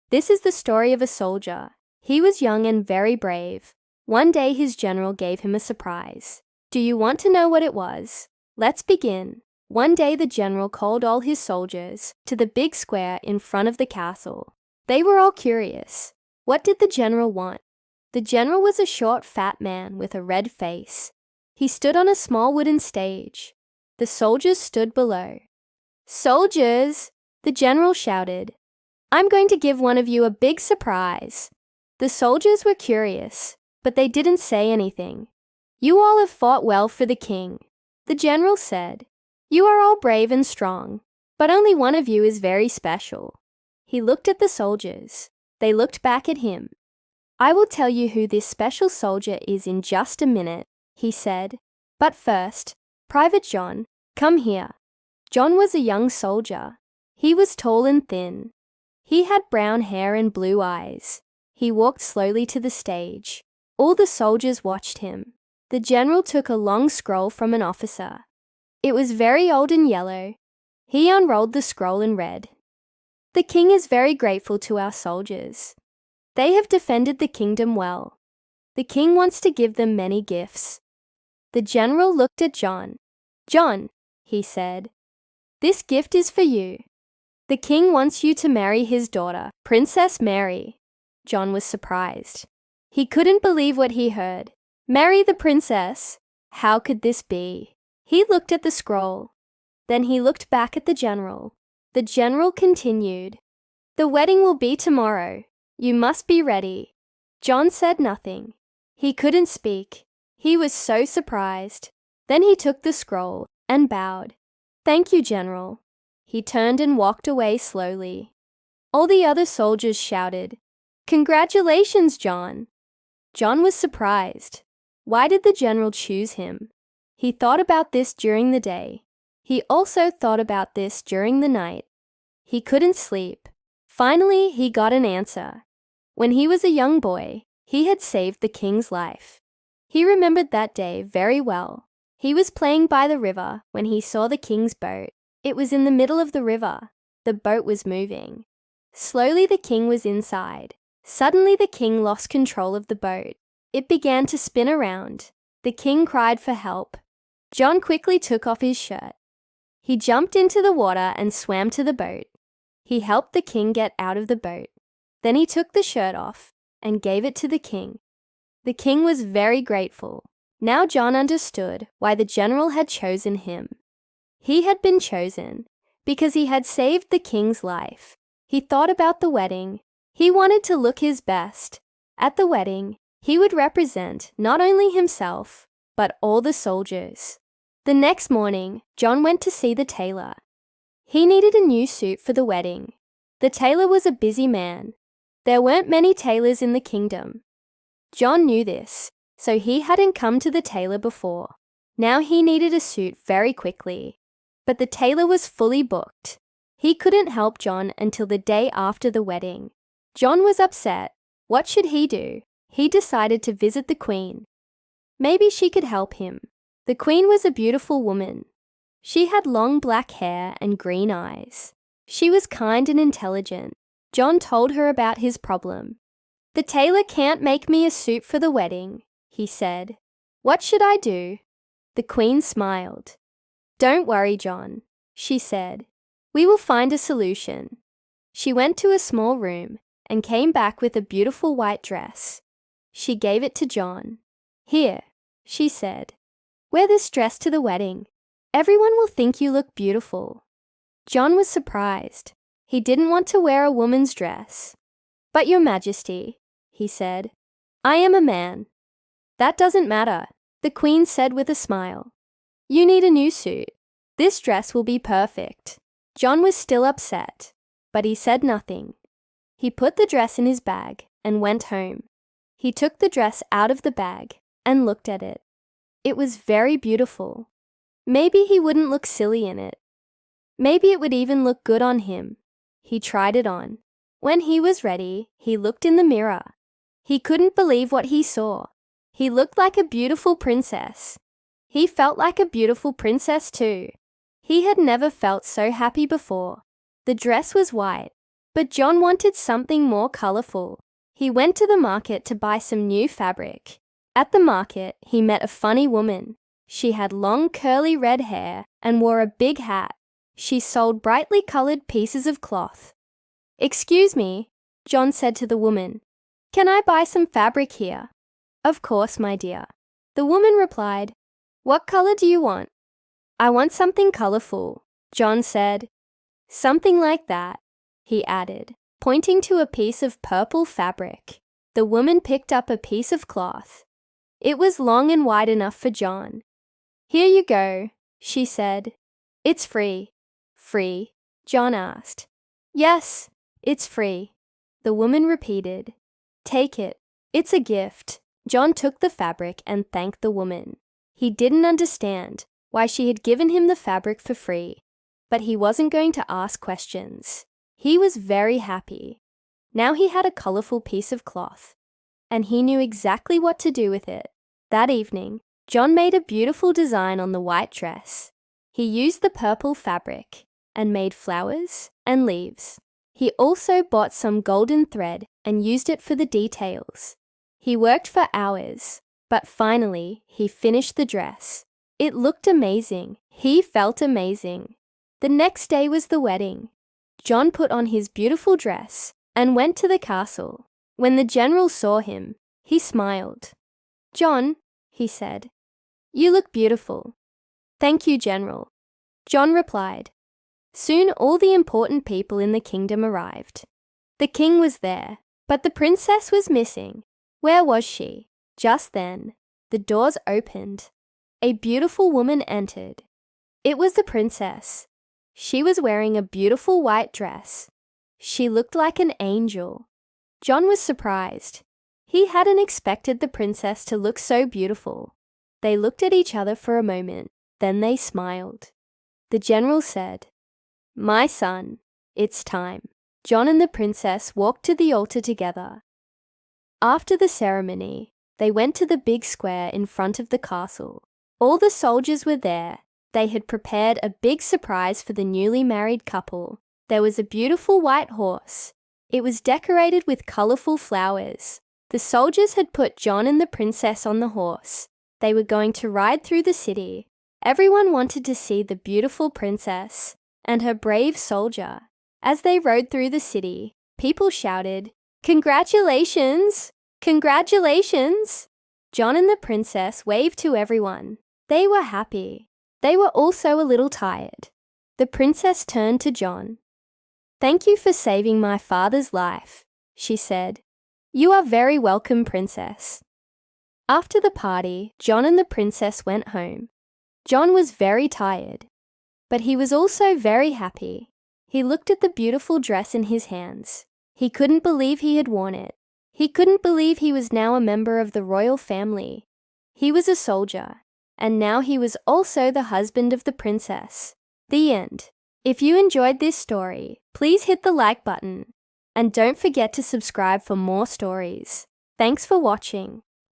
This is the story of a soldier. He was young and very brave. One day his general gave him a surprise. Do you want to know what it was? Let's begin. One day the general called all his soldiers to the big square in front of the castle. They were all curious. What did the general want? The general was a short, fat man with a red face. He stood on a small wooden stage. The soldiers stood below. "Soldiers!" the general shouted. "I'm going to give one of you a big surprise." The soldiers were curious, but they didn't say anything. "You all have fought well for the king," the general said. "You are all brave and strong, but only one of you is very special." He looked at the soldiers. They looked back at him. "I will tell you who this special soldier is in just a minute," he said. "But first, Private John, come here." John was a young soldier. He was tall and thin. He had brown hair and blue eyes. He walked slowly to the stage. All the soldiers watched him. The general took a long scroll from an officer. It was very old and yellow. He unrolled the scroll and read, "The king is very grateful to our soldiers. They have defended the kingdom well. The king wants to give them many gifts." The general looked at John. "John," he said, "this gift is for you. The king wants you to marry his daughter, Princess Mary." John was surprised. He couldn't believe what he heard. Marry the princess? How could this be? He looked at the scroll. Then he looked back at the general. The general continued, "The wedding will be tomorrow. You must be ready." John said nothing. He couldn't speak. He was so surprised. Then he took the scroll and bowed. "Thank you, General." He turned and walked away slowly. All the other soldiers shouted, "Congratulations, John." John was surprised. Why did the general choose him? He thought about this during the day. He also thought about this during the night. He couldn't sleep. Finally, he got an answer. When he was a young boy, he had saved the king's life. He remembered that day very well. He was playing by the river when he saw the king's boat. It was in the middle of the river. The boat was moving. Slowly the king was inside. Suddenly the king lost control of the boat. It began to spin around. The king cried for help. John quickly took off his shirt. He jumped into the water and swam to the boat. He helped the king get out of the boat. Then he took the shirt off and gave it to the king. The king was very grateful. Now John understood why the general had chosen him. He had been chosen because he had saved the king's life. He thought about the wedding. He wanted to look his best. At the wedding, he would represent not only himself, but all the soldiers. The next morning, John went to see the tailor. He needed a new suit for the wedding. The tailor was a busy man. There weren't many tailors in the kingdom. John knew this, so he hadn't come to the tailor before. Now he needed a suit very quickly. But the tailor was fully booked. He couldn't help John until the day after the wedding. John was upset. What should he do? He decided to visit the queen. Maybe she could help him. The queen was a beautiful woman. She had long black hair and green eyes. She was kind and intelligent. John told her about his problem. "The tailor can't make me a suit for the wedding," he said. "What should I do?" The queen smiled. "Don't worry, John," she said. "We will find a solution." She went to a small room and came back with a beautiful white dress. She gave it to John. "Here," she said. "Wear this dress to the wedding. Everyone will think you look beautiful." John was surprised. He didn't want to wear a woman's dress. "But Your Majesty," he said, "I am a man." "That doesn't matter," the queen said with a smile. "You need a new suit. This dress will be perfect." John was still upset, but he said nothing. He put the dress in his bag and went home. He took the dress out of the bag and looked at it. It was very beautiful. Maybe he wouldn't look silly in it. Maybe it would even look good on him. He tried it on. When he was ready, he looked in the mirror. He couldn't believe what he saw. He looked like a beautiful princess. He felt like a beautiful princess too. He had never felt so happy before. The dress was white, But John wanted something more colorful. He went to the market to buy some new fabric. At the market, he met a funny woman. She had long curly red hair and wore a big hat. She sold brightly colored pieces of cloth. "Excuse me," John said to the woman. "Can I buy some fabric here?" "Of course, my dear." The woman replied. "What color do you want?" "I want something colorful," John said. "Something like that," he added, pointing to a piece of purple fabric. The woman picked up a piece of cloth. It was long and wide enough for John. "Here you go," she said. "It's free." "Free?" John asked. "Yes, it's free," the woman repeated. "Take it. It's a gift." John took the fabric and thanked the woman. He didn't understand why she had given him the fabric for free, but he wasn't going to ask questions. He was very happy. Now he had a colorful piece of cloth, and he knew exactly what to do with it. That evening, John made a beautiful design on the white dress. He used the purple fabric and made flowers and leaves. He also bought some golden thread and used it for the details. He worked for hours, but finally he finished the dress. It looked amazing. He felt amazing. The next day was the wedding. John put on his beautiful dress and went to the castle. When the general saw him, he smiled. "John," he said, "you look beautiful." "Thank you, General," John replied. Soon all the important people in the kingdom arrived. The king was there, but the princess was missing. Where was she? Just then, the doors opened. A beautiful woman entered. It was the princess. She was wearing a beautiful white dress. She looked like an angel. John was surprised. He hadn't expected the princess to look so beautiful. They looked at each other for a moment, then they smiled. The general said, "My son, it's time." John and the princess walked to the altar together. After the ceremony, they went to the big square in front of the castle. All the soldiers were there. They had prepared a big surprise for the newly married couple. There was a beautiful white horse. It was decorated with colorful flowers. The soldiers had put John and the princess on the horse. They were going to ride through the city. Everyone wanted to see the beautiful princess and her brave soldier. As they rode through the city, people shouted, "Congratulations! Congratulations!" John and the princess waved to everyone. They were happy. They were also a little tired. The princess turned to John. "Thank you for saving my father's life," she said. "You are very welcome, princess." After the party, John and the princess went home. John was very tired, but he was also very happy. He looked at the beautiful dress in his hands. He couldn't believe he had worn it. He couldn't believe he was now a member of the royal family. He was a soldier, and now he was also the husband of the princess. The end. If you enjoyed this story, please hit the like button, and don't forget to subscribe for more stories. Thanks for watching.